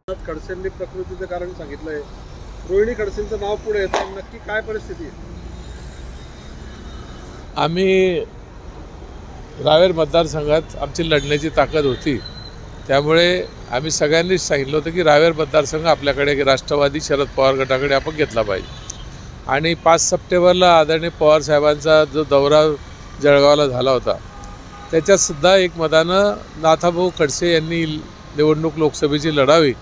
खडसेंनी प्रकृतीचं कारण सांगितलंय, रोहिणी खडसेंचं नाव पुढे येतं, नक्की काय परिस्थिती आहे? आम्ही रावेर मतदारसंघात आमची लढण्याची ताकद होती, त्यामुळे आम्ही सगळ्यांनीच सांगितलं होतं की रावेर मतदारसंघ आपल्याकडे राष्ट्रवादी शरद पवार गटाकडे आपण घेतला पाहिजे. आणि 5 सप्टेंबरला आदरणीय पवार साहेबांचा जो दौरा जळगावला झाला होता, त्याच्यातसुद्धा एक मतानं नाथाभाऊ खडसे यांनी निवडणूक लोकसभेची लढावी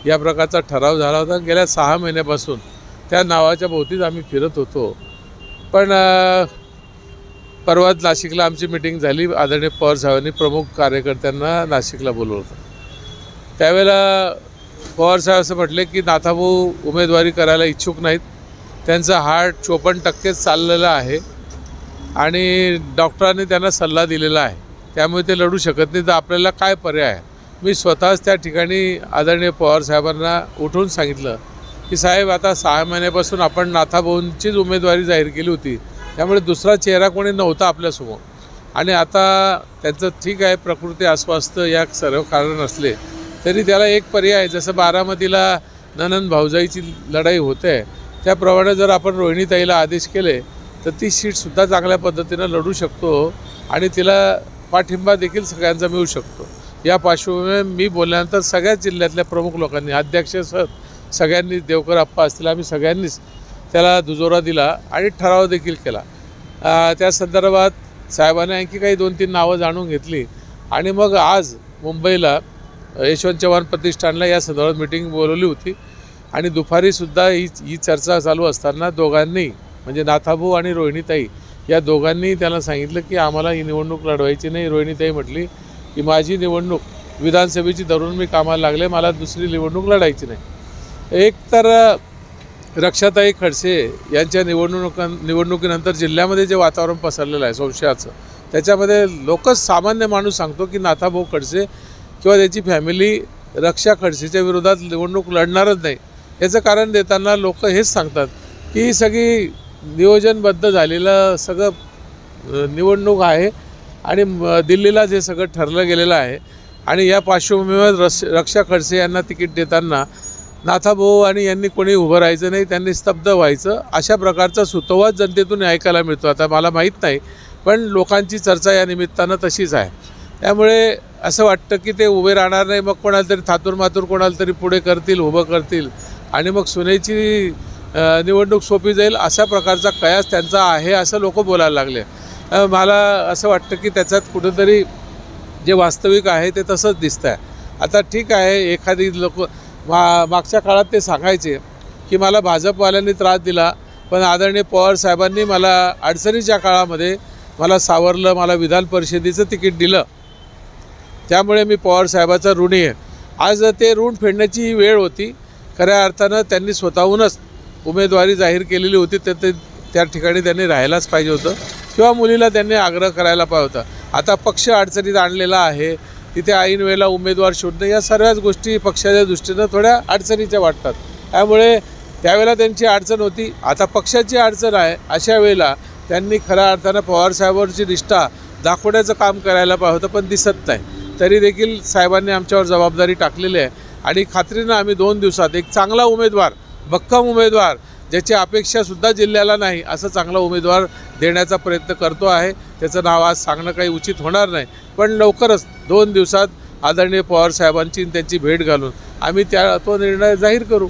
या प्रकारचा ठराव झाला होता. गेल्या 6 महिन्यापासून त्या नावाच्या भोवतीच आम्ही फिरत होतो. पण परवा नाशिकला आमची मिटिंग झाली. आदरणीय पवार साहेबांनी प्रमुख कार्यकर्त्यांना नाशिकला बोलवलं होतं. त्यावेळेला पवार साहेब असं म्हटले की नाथाभाऊ उमेदवारी करायला इच्छुक नाहीत, त्यांचा हार्ट 54% चाललेला आहे आणि डॉक्टरांनी त्यांना सल्ला दिलेला आहे, त्यामुळे ते लढू शकत नाही. तर आपल्याला काय पर्याय आहे? मी स्वतःच त्या ठिकाणी आदरणीय पवार साहेबांना उठून सांगितलं की साहेब, आता 6 महिन्यापासून आपण नाथाभाऊंचीच उमेदवारी जाहीर केली होती, त्यामुळे दुसरा चेहरा कोणी नव्हता आपल्यासमोर. आणि आता त्यांचं ठीक आहे, प्रकृती अस्वस्थ या सर्व कारण असले तरी त्याला एक पर्याय आहे. जसं बारामतीला ननंद भाऊजाईची लढाई होते, त्याप्रमाणे जर आपण रोहिणीताईला आदेश केले तर ती सीटसुद्धा चांगल्या पद्धतीनं लढू शकतो आणि तिला पाठिंबा देखील सगळ्यांचा मिळू शकतो. या पार्श्वभूमीवर मी बोलल्यानंतर सगळ्याच जिल्ह्यातल्या प्रमुख लोकांनी, अध्यक्षसह सगळ्यांनी, देवकर आप्पा असतील, आम्ही सगळ्यांनीच त्याला दुजोरा दिला आणि ठराव देखील केला. त्या संदर्भात साहेबांनी आणखी काही 2-3 नावं जाणून घेतली आणि मग आज मुंबईला यशवंत चव्हाण प्रतिष्ठानला या संदर्भात मिटिंग बोलवली होती. आणि दुपारीसुद्धा ही चर्चा चालू असताना दोघांनी, म्हणजे नाथाभाऊ आणि रोहिणीताई या दोघांनी त्यांना सांगितलं की आम्हाला ही निवडणूक लढवायची नाही. रोहिणीताई म्हटली की माझी निवडणूक विधानसभेची धरून मी कामाला लागले, मला दुसरी निवडणूक लढायची नाही. एक तर रक्षाताई खडसे यांच्या निवडणुकीनंतर जिल्ह्यामध्ये जे वातावरण पसरलेलं आहे संशयाचं, त्याच्यामध्ये लोकच, सामान्य माणूस सांगतो की नाथाभाऊ खडसे किंवा त्याची फॅमिली रक्षा खडसेच्या विरोधात निवडणूक लढणारच नाही. याचं कारण देताना लोक हेच सांगतात की ही सगळी नियोजनबद्ध झालेलं सगळं निवडणूक आहे आणि दिल्लीला जे सगळं ठरलं गेलेलं आहे. आणि या पार्श्वभूमीवर रक्षा खडसे यांना तिकीट देताना नाथाभाऊ आणि यांनी कोणी उभं राहायचं नाही, त्यांनी स्तब्ध व्हायचं, अशा प्रकारचा सुतोवाच जनतेतून ऐकायला मिळतो. आता मला माहीत नाही, पण लोकांची चर्चा या निमित्तानं तशीच आहे. त्यामुळे असं वाटतं की ते उभे राहणार नाही, मग कोणाला तरी थातूरमातूर कोणाला तरी पुढे करतील, उभं करतील आणि मग सुनेची निवडणूक सोपी जाईल, अशा प्रकारचा कयास त्यांचा आहे असं लोक बोलायला लागले. मला असं वाटतं की त्याच्यात कुठंतरी जे वास्तविक आहे ते तसंच दिसतं आहे. आता ठीक आहे, एखादी लोक मागच्या काळात ते सांगायचे की मला भाजपवाल्यांनी त्रास दिला, पण आदरणीय पवार साहेबांनी मला अडचणीच्या काळामध्ये मला सावरलं, मला विधान परिषदेचं तिकीट दिलं, त्यामुळे मी पवार साहेबाचा ऋणी आहे. आज ते ऋण फेडण्याची वेळ होती. खऱ्या अर्थानं त्यांनी स्वतःहूनच उमेदवारी जाहीर केलेली होती, तर त्या ठिकाणी त्यांनी राहायलाच पाहिजे होतं किंवा मुलीला त्यांनी आग्रह करायला पाहिजे होता. आता पक्ष अडचणीत आणलेला आहे, तिथे ऐन वेळेला उमेदवार शोधणं, या सर्वच गोष्टी पक्षाच्या दृष्टीनं थोड्या अडचणीच्या वाटतात. त्यामुळे त्यावेळेला त्यांची अडचण होती, आता पक्षाची अडचण आहे. अशा वेळेला त्यांनी खऱ्या अर्थानं पवारसाहेबांची निष्ठा दाखवण्याचं काम करायला पाहिजे होतं, पण दिसत नाही. तरी देखील साहेबांनी आमच्यावर जबाबदारी टाकलेली आहे आणि खात्रीनं आम्ही 2 दिवसात एक चांगला उमेदवार, भक्कम उमेदवार, ज्याची अपेक्षासुद्धा जिल्ह्याला नाही, असं चांगला उमेदवार देण्याचा प्रयत्न करतो आहे. त्याचं नाव आज सांगणं काही उचित होणार नाही, पण लवकरच 2 दिवसात आदरणीय पवार साहेबांची त्यांची भेट घालून आम्ही तो निर्णय जाहीर करू.